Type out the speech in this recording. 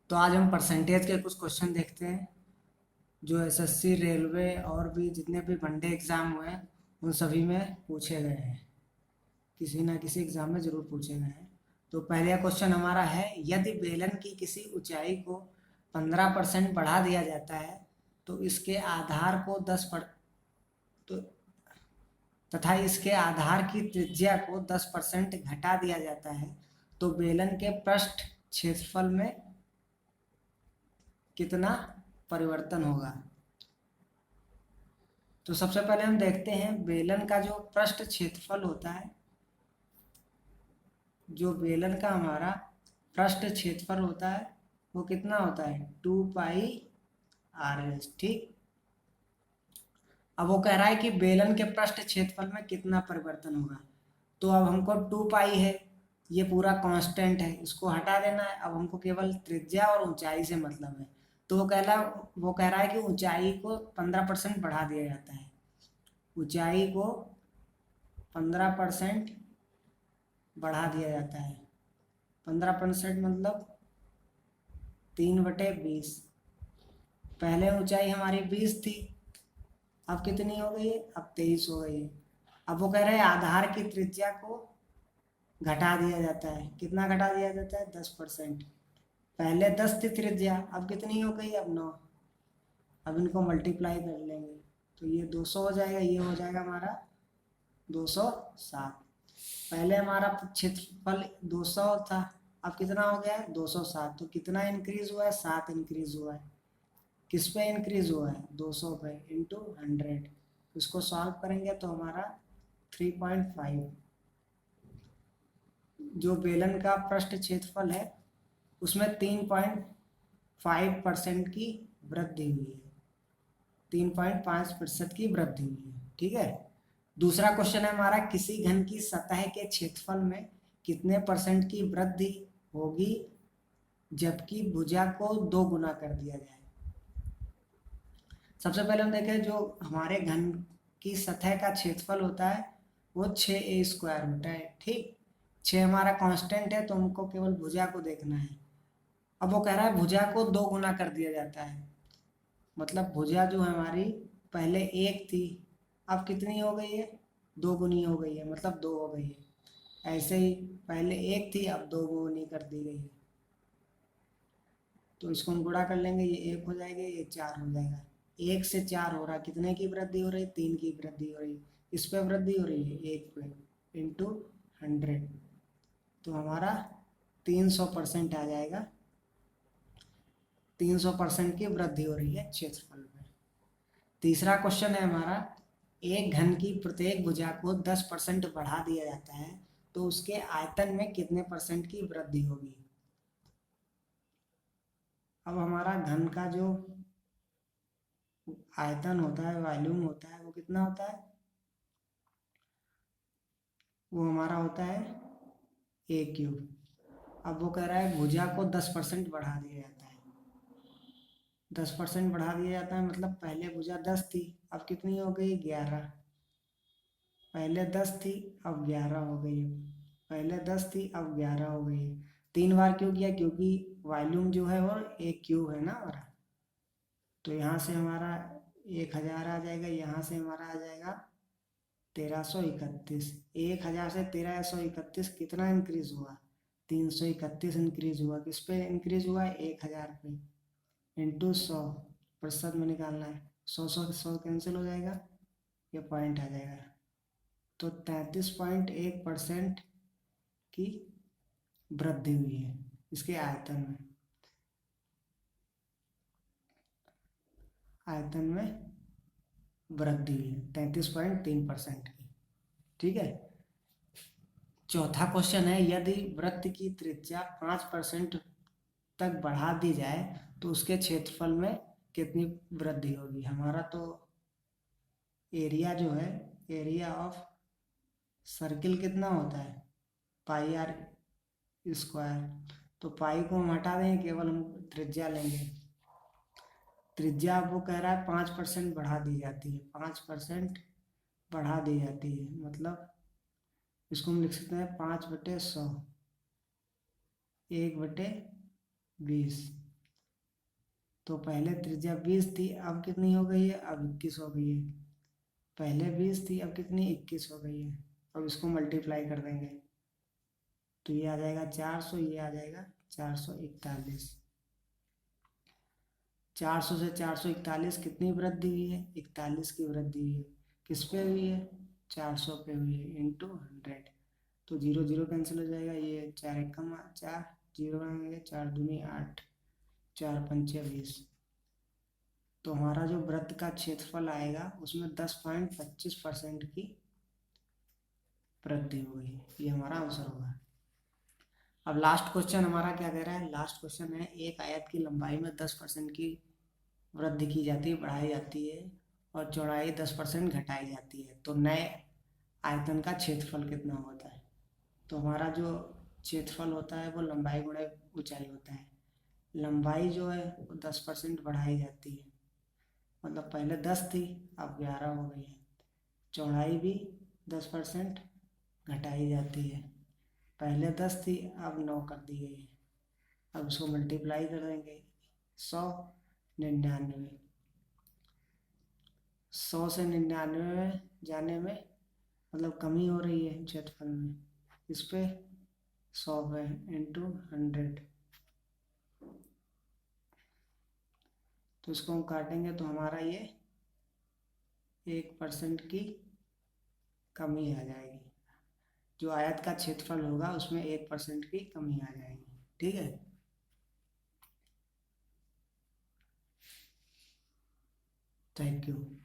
तो आज हम परसेंटेज के कुछ क्वेश्चन देखते हैं जो एसएससी, रेलवे और भी जितने भी वनडे एग्ज़ाम हुए हैं उन सभी में पूछे गए हैं। किसी ना किसी एग्ज़ाम में ज़रूर पूछे गए हैं। तो पहला क्वेश्चन हमारा है, यदि बेलन की किसी ऊंचाई को 15% बढ़ा दिया जाता है तो इसके आधार को 10 पर तो तथा इसके आधार की त्रिज्या को 10% घटा दिया जाता है तो बेलन के पृष्ठ क्षेत्रफल में कितना परिवर्तन होगा। तो सबसे पहले हम देखते हैं बेलन का जो पृष्ठ क्षेत्रफल होता है, जो बेलन का हमारा पृष्ठ क्षेत्रफल होता है वो कितना होता है 2πr/s। ठीक, अब वो कह रहा है कि बेलन के पृष्ठ क्षेत्रफल में कितना परिवर्तन होगा। तो अब हमको 2π है, ये पूरा कांस्टेंट है, इसको हटा देना है। अब हमको केवल त्रिज्या और ऊंचाई से मतलब है। तो वो कह रहा है कि ऊंचाई को 15% बढ़ा दिया जाता है। ऊंचाई को 15% बढ़ा दिया जाता है। 15% मतलब 3/20। पहले ऊंचाई हमारी 20 थी, अब कितनी हो गई है, अब 23 हो गई है। अब वो कह रहे हैं आधार की त्रिज्या को घटा दिया जाता है। कितना घटा दिया जाता है 10%। पहले 10 थी त्रिज्या, अब कितनी हो गई, अब 9। अब इनको मल्टीप्लाई कर लेंगे तो ये 200 हो जाएगा, ये हो जाएगा हमारा 207। पहले हमारा क्षेत्रफल 200 था, अब कितना हो गया है 207। तो कितना इंक्रीज हुआ है, 7 इंक्रीज हुआ है। किस पे इंक्रीज हुआ है 200 पे इंटू 100। इसको सॉल्व करेंगे तो हमारा 3.5 जो बेलन का पृष्ठ क्षेत्रफल है उसमें 3.5% की वृद्धि हुई है। 3.5% की वृद्धि हुई है। ठीक है। दूसरा क्वेश्चन है हमारा, किसी घन की सतह के क्षेत्रफल में कितने परसेंट की वृद्धि होगी जबकि भुजा को 2 गुना कर दिया जाए। सबसे पहले हम देखें, जो हमारे घन की सतह का क्षेत्रफल होता है वो 6a² होता है। ठीक, 6 हमारा कांस्टेंट है तो हमको केवल भुजा को देखना है। अब वो कह रहा है भुजा को 2 गुना कर दिया जाता है, मतलब भुजा जो है हमारी पहले 1 थी, अब कितनी हो गई है 2 गुनी हो गई है, मतलब 2 हो गई है। ऐसे ही पहले 1 थी, अब 2 गुनी कर दी गई है। तो इसको हम गुणा कर लेंगे, ये 1 हो जाएगा, ये 4 हो जाएगा। 1 से 4 हो रहा, कितने की वृद्धि हो रही, 3 की वृद्धि हो रही। इस पे वृद्धि हो रही है 1 पे इंटू 100। तो हमारा 300% आ जाएगा। 300% की वृद्धि हो रही है क्षेत्रफल में। तीसरा क्वेश्चन है हमारा, एक घन की प्रत्येक भुजा को 10% बढ़ा दिया जाता है तो उसके आयतन में कितने परसेंट की वृद्धि होगी। अब हमारा घन का जो आयतन होता है, वॉल्यूम होता है, वो कितना होता है, वो हमारा होता है a³। अब वो कह रहा है भुजा को 10% बढ़ा दिया जाता है। 10% बढ़ा दिया जाता है मतलब पहले भुजा 10 थी, अब कितनी हो गई 11। पहले 10 थी, अब 11 हो गई है। पहले 10 थी, अब 11 हो गई है। 3 बार क्यों किया, क्योंकि वॉल्यूम जो है वो a³ है ना हमारा। तो यहाँ से हमारा 1000 आ जाएगा, यहाँ से हमारा आ जाएगा 1331। 1000 से 1331 कितना इंक्रीज हुआ, 331 इंक्रीज हुआ। किस पे इंक्रीज हुआ है, 1000 पे इंटू 100। प्रतिशत में निकालना है, 100 कैंसिल हो जाएगा, ये पॉइंट आ जाएगा। तो 33.1% की वृद्धि हुई है इसके आयतन में। आयतन में वृद्धि हुई है 33.3% की। ठीक है। चौथा क्वेश्चन है, यदि वृत्त की त्रिज्या 5% तक बढ़ा दी जाए तो उसके क्षेत्रफल में कितनी वृद्धि होगी। हमारा तो एरिया जो है, एरिया ऑफ सर्किल कितना होता है πr²। तो पाई को हम हटा देंगे, केवल हम त्रिज्या लेंगे। त्रिज्या वो कह रहा है 5% बढ़ा दी जाती है, 5% बढ़ा दी जाती है, मतलब इसको हम लिख सकते हैं 5/100, 1/20। तो पहले त्रिज्या 20 थी, अब कितनी हो गई है, अब 21 हो गई है। पहले 20 थी, अब कितनी, 21 हो गई है। अब इसको मल्टीप्लाई कर देंगे तो ये आ जाएगा 400, ये आ जाएगा 441। 400 से 441 कितनी वृद्धि हुई है, 41 की वृद्धि हुई है। किस पे हुई है, 400 पे हुई है, इंटू 100। तो जीरो जीरो कैंसिल हो जाएगा, ये 4 एकम 4, जीरो बनाएंगे, 4 दूनी 8, 4 पंचे 20। तो हमारा जो वृत्त का क्षेत्रफल आएगा उसमें 10.25% की वृद्धि होगी। ये हमारा आंसर होगा। अब लास्ट क्वेश्चन हमारा क्या कह रहा है, लास्ट क्वेश्चन है एक आयत की लंबाई में 10% की वृद्धि की जाती है, बढ़ाई जाती है, और चौड़ाई 10% घटाई जाती है, तो नए आयतन का क्षेत्रफल कितना होता है। तो हमारा जो क्षेत्रफल होता है वो लंबाई गुणे ऊंचाई होता है। लंबाई जो है वो 10% बढ़ाई जाती है, मतलब पहले 10 थी, अब 11 हो गई है। चौड़ाई भी 10% घटाई जाती है, पहले 10 थी, अब 9 कर दी गई है। अब उसको मल्टीप्लाई कर देंगे, 100, 99। 100 से 99 में जाने में मतलब कमी हो रही है क्षेत्रफल में, इस पे 100 है, इंटू 100। तो इसको हम काटेंगे तो हमारा ये 1% की कमी आ जाएगी। जो आयत का क्षेत्रफल होगा उसमें 1% की कमी आ जाएगी। ठीक है, थैंक यू।